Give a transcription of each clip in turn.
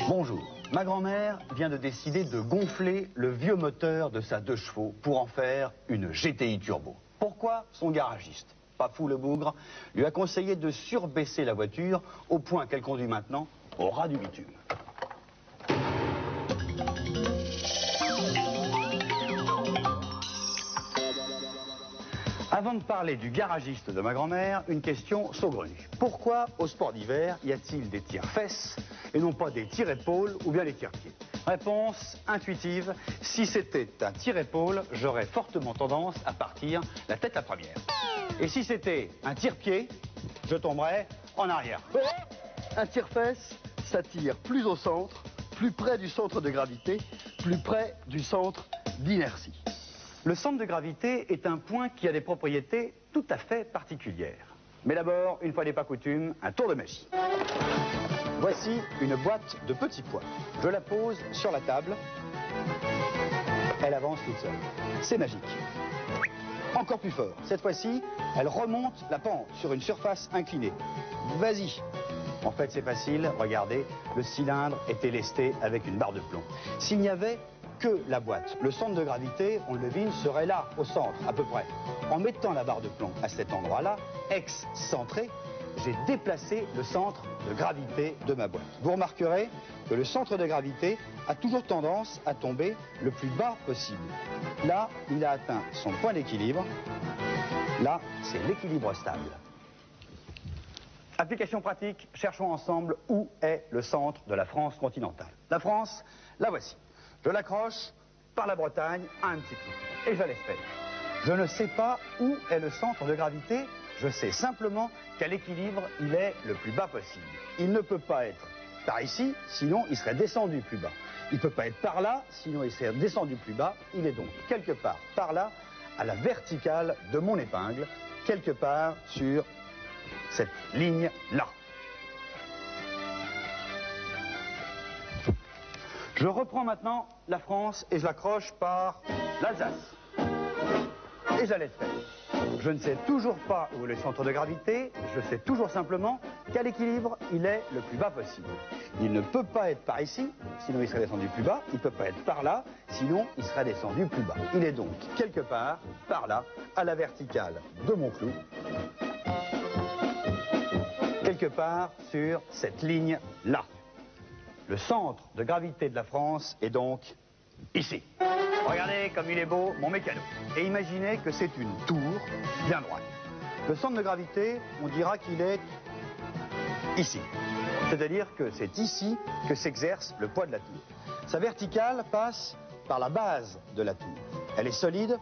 Bonjour. Ma grand-mère vient de décider de gonfler le vieux moteur de sa 2 chevaux pour en faire une GTI Turbo. Pourquoi son garagiste, pas fou le bougre, lui a conseillé de surbaisser la voiture au point qu'elle conduit maintenant au ras du bitume. Avant de parler du garagiste de ma grand-mère, une question saugrenue. Pourquoi au sport d'hiver y a-t-il des tire-fesses et non pas des tire-épaules ou bien des tire-pieds? Réponse intuitive, si c'était un tire-épaule, j'aurais fortement tendance à partir la tête la première. Et si c'était un tire-pied, je tomberais en arrière. Un tire-fesse, ça tire plus au centre, plus près du centre de gravité, plus près du centre d'inertie. Le centre de gravité est un point qui a des propriétés tout à fait particulières. Mais d'abord, une fois n'est pas coutume, un tour de magie. Voici une boîte de petits pois. Je la pose sur la table. Elle avance toute seule. C'est magique. Encore plus fort. Cette fois-ci, elle remonte la pente sur une surface inclinée. Vas-y. En fait, c'est facile. Regardez, le cylindre était lesté avec une barre de plomb. S'il n'y avait que la boîte, le centre de gravité, on le devine, serait là, au centre, à peu près. En mettant la barre de plomb à cet endroit-là, excentré, j'ai déplacé le centre de gravité de ma boîte. Vous remarquerez que le centre de gravité a toujours tendance à tomber le plus bas possible. Là, il a atteint son point d'équilibre. Là, c'est l'équilibre stable. Application pratique, cherchons ensemble où est le centre de la France continentale. La France, la voici. Je l'accroche par la Bretagne à un petit clou et je laisse faire. Je ne sais pas où est le centre de gravité, je sais simplement qu'à l'équilibre, il est le plus bas possible. Il ne peut pas être par ici, sinon il serait descendu plus bas. Il ne peut pas être par là, sinon il serait descendu plus bas. Il est donc quelque part par là, à la verticale de mon épingle, quelque part sur cette ligne-là. Je reprends maintenant la France et je l'accroche par l'Alsace. Et je la laisse faire. Je ne sais toujours pas où est le centre de gravité, je sais toujours simplement qu'à l'équilibre, il est le plus bas possible. Il ne peut pas être par ici, sinon il serait descendu plus bas. Il ne peut pas être par là, sinon il serait descendu plus bas. Il est donc quelque part, par là, à la verticale de mon clou, quelque part sur cette ligne-là. Le centre de gravité de la France est donc ici. Regardez comme il est beau, mon mécano. Et imaginez que c'est une tour bien droite. Le centre de gravité, on dira qu'il est ici. C'est-à-dire que c'est ici que s'exerce le poids de la tour. Sa verticale passe par la base de la tour. Elle est solide,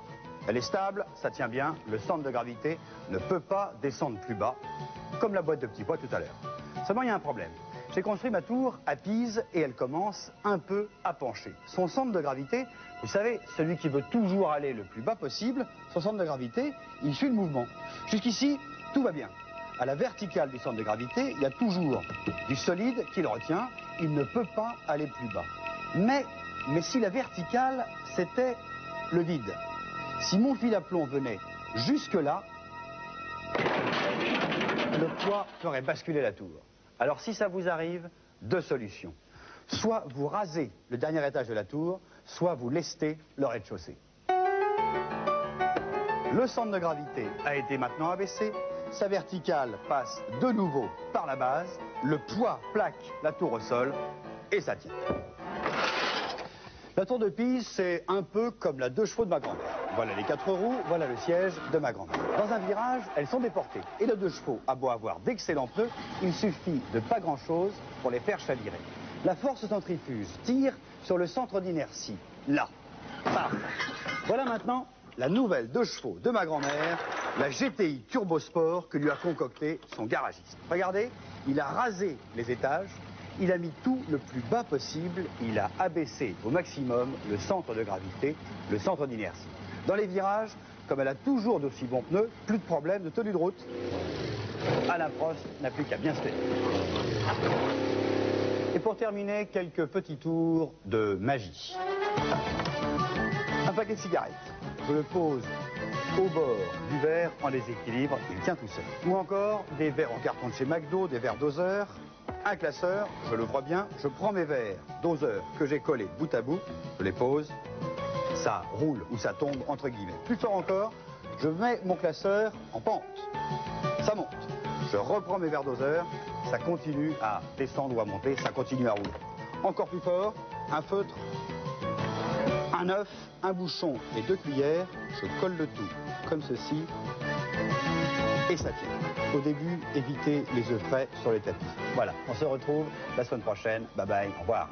elle est stable, ça tient bien. Le centre de gravité ne peut pas descendre plus bas, comme la boîte de petits pois tout à l'heure. Seulement, il y a un problème. J'ai construit ma tour à Pise et elle commence un peu à pencher. Son centre de gravité, vous savez, celui qui veut toujours aller le plus bas possible, son centre de gravité, il suit le mouvement. Jusqu'ici, tout va bien. À la verticale du centre de gravité, il y a toujours du solide qui le retient. Il ne peut pas aller plus bas. Mais si la verticale, c'était le vide, si mon fil à plomb venait jusque-là, le poids ferait basculer la tour. Alors si ça vous arrive, 2 solutions. Soit vous rasez le dernier étage de la tour, soit vous lestez le rez-de-chaussée. Le centre de gravité a été maintenant abaissé, sa verticale passe de nouveau par la base, le poids plaque la tour au sol et ça tient. La tour de Pise, c'est un peu comme la 2 chevaux de ma grand-mère. Voilà les 4 roues, voilà le siège de ma grand-mère. Dans un virage, elles sont déportées. Et les 2 chevaux a beau avoir d'excellents pneus, il suffit de pas grand-chose pour les faire chavirer. La force centrifuge tire sur le centre d'inertie, là. Paf. Voilà maintenant la nouvelle 2 chevaux de ma grand-mère, la GTI Turbo Sport que lui a concocté son garagiste. Regardez, il a rasé les étages. Il a mis tout le plus bas possible, il a abaissé au maximum le centre de gravité, le centre d'inertie. Dans les virages, comme elle a toujours d'aussi bons pneus, plus de problème de tenue de route. Alain Prost n'a plus qu'à bien se tenir. Et pour terminer, quelques petits tours de magie. Un paquet de cigarettes. Je le pose au bord du verre en déséquilibre, il tient tout seul. Ou encore des verres en carton de chez McDo, des verres doseurs. un classeur, je l'ouvre bien, je prends mes verres doseurs que j'ai collés bout à bout, je les pose, ça roule ou ça tombe entre guillemets. Plus fort encore, je mets mon classeur en pente, ça monte. Je reprends mes verres doseurs, ça continue à descendre ou à monter, ça continue à rouler. Encore plus fort, un feutre, un œuf, un bouchon et 2 cuillères, je colle le tout comme ceci et ça tient. Au début, évitez les œufs frais sur les tapis. Voilà, on se retrouve la semaine prochaine. Bye bye, au revoir.